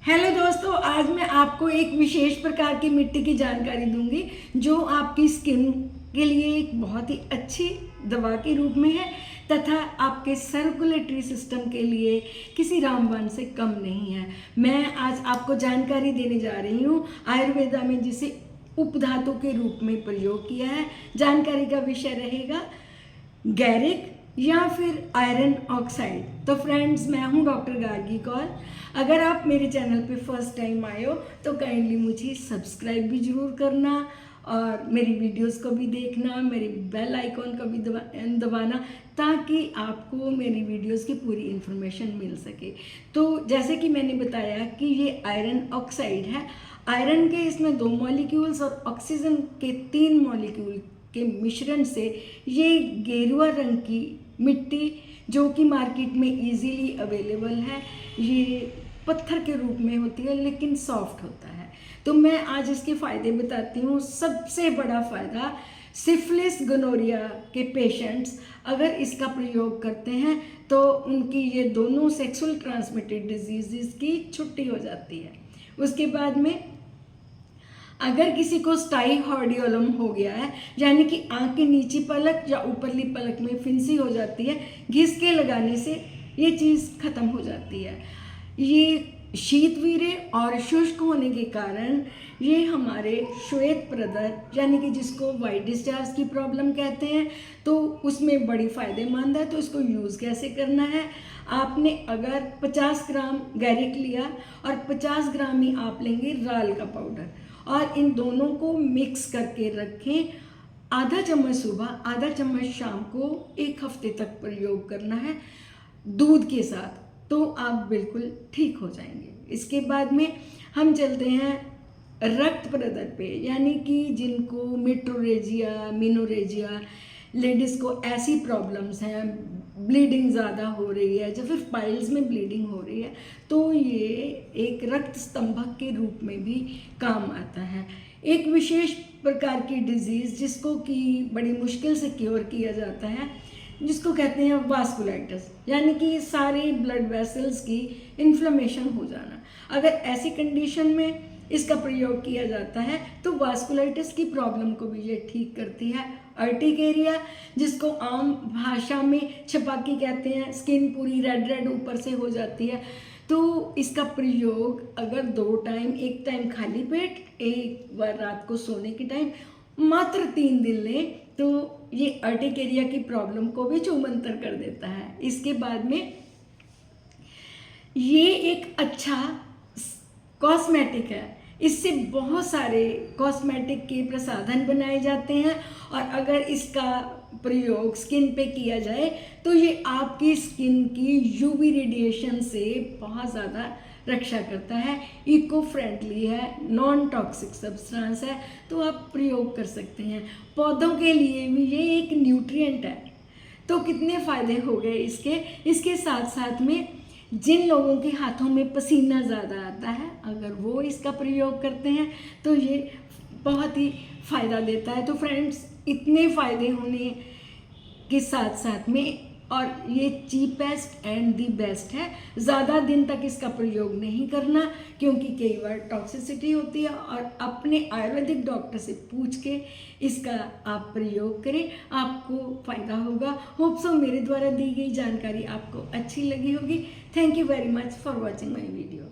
Hello दोस्तों, आज मैं आपको एक विशेष प्रकार की मिट्टी की जानकारी दूंगी जो आपकी स्किन के लिए एक बहुत ही अच्छी दवा के रूप में है तथा आपके सर्कुलेटरी सिस्टम के लिए किसी रामबाण से कम नहीं है। मैं आज आपको जानकारी देने जा रही हूँ आयुर्वेदा में जिसे उपधातु के रूप में प्रयोग किया है। जानकारी का विषय रहेगा गैरिक या फिर आयरन ऑक्साइड। तो फ्रेंड्स, मैं हूं डॉक्टर गार्गी कौर। अगर आप मेरे चैनल पे फर्स्ट टाइम आए हो तो काइंडली मुझे सब्सक्राइब भी ज़रूर करना और मेरी वीडियोस को भी देखना, मेरी बेल आइकॉन को भी दबाना ताकि आपको मेरी वीडियोस की पूरी इन्फॉर्मेशन मिल सके। तो जैसे कि मैंने बताया कि ये आयरन ऑक्साइड है। आयरन के इसमें 2 मॉलिक्यूल्स और ऑक्सीजन के 3 मॉलिक्यूल के मिश्रण से ये गेरुआ रंग की मिट्टी जो कि मार्केट में इजीली अवेलेबल है, ये पत्थर के रूप में होती है लेकिन सॉफ्ट होता है। तो मैं आज इसके फ़ायदे बताती हूँ। सबसे बड़ा फ़ायदा, सिफिलिस गोनोरिया के पेशेंट्स अगर इसका प्रयोग करते हैं तो उनकी ये दोनों सेक्सुअल ट्रांसमिटेड डिजीज़ की छुट्टी हो जाती है। उसके बाद में अगर किसी को स्टाइहॉर्डियोलम हो गया है, यानी कि आँख की नीची पलक या ऊपरली पलक में फिंसी हो जाती है, घिसके लगाने से ये चीज़ खत्म हो जाती है। ये शीतवीर्य और शुष्क होने के कारण ये हमारे श्वेत प्रदर यानी कि जिसको वाइट डिस्चार्ज की प्रॉब्लम कहते हैं, तो उसमें बड़ी फ़ायदेमंद है। तो इसको यूज़ कैसे करना है? आपने अगर 50 ग्राम गैरिक लिया और 50 ग्राम ही आप लेंगे राल का पाउडर और इन दोनों को मिक्स करके रखें। आधा चम्मच सुबह, आधा चम्मच शाम को 1 हफ्ते तक प्रयोग करना है दूध के साथ, तो आप बिल्कुल ठीक हो जाएंगे। इसके बाद में हम चलते हैं रक्त प्रदर पे, यानी कि जिनको मेट्रोरेजिया, मिनोरेजिया, लेडीज़ को ऐसी प्रॉब्लम्स हैं, ब्लीडिंग ज़्यादा हो रही है या फिर पाइल्स में ब्लीडिंग हो रही है, तो ये एक रक्त स्तंभक के रूप में भी काम आता है। एक विशेष प्रकार की डिजीज़ जिसको कि बड़ी मुश्किल से क्योर किया जाता है, जिसको कहते हैं वास्कुलाइटिस, यानी कि सारे ब्लड वेसल्स की इन्फ्लेमेशन हो जाना। अगर ऐसी कंडीशन में इसका प्रयोग किया जाता है तो वास्कुलाइटिस की प्रॉब्लम को भी ये ठीक करती है। अर्टिकेरिया, जिसको आम भाषा में छपाकी कहते हैं, स्किन पूरी रेड रेड ऊपर से हो जाती है, तो इसका प्रयोग अगर 2 टाइम, एक टाइम खाली पेट, एक बार रात को सोने के टाइम, मात्र 3 दिन लें तो ये अर्टिकेरिया की प्रॉब्लम को भी चूमंतर कर देता है। इसके बाद में ये एक अच्छा कॉस्मेटिक है। इससे बहुत सारे कॉस्मेटिक के प्रसाधन बनाए जाते हैं और अगर इसका प्रयोग स्किन पे किया जाए तो ये आपकी स्किन की यूवी रेडिएशन से बहुत ज़्यादा रक्षा करता है। इको फ्रेंडली है, नॉन टॉक्सिक सब्सटेंस है, तो आप प्रयोग कर सकते हैं। पौधों के लिए भी ये एक न्यूट्रिएंट है। तो कितने फ़ायदे हो गए इसके साथ साथ में जिन लोगों के हाथों में पसीना ज़्यादा आता है, अगर वो इसका प्रयोग करते हैं तो ये बहुत ही फ़ायदा देता है। तो फ्रेंड्स, इतने फ़ायदे होने के साथ साथ में और ये चीपेस्ट एंड दी बेस्ट है। ज़्यादा दिन तक इसका प्रयोग नहीं करना क्योंकि कई बार टॉक्सिसिटी होती है, और अपने आयुर्वेदिक डॉक्टर से पूछ के इसका आप प्रयोग करें, आपको फ़ायदा होगा। होप सो मेरे द्वारा दी गई जानकारी आपको अच्छी लगी होगी। Thank you very much for watching my video.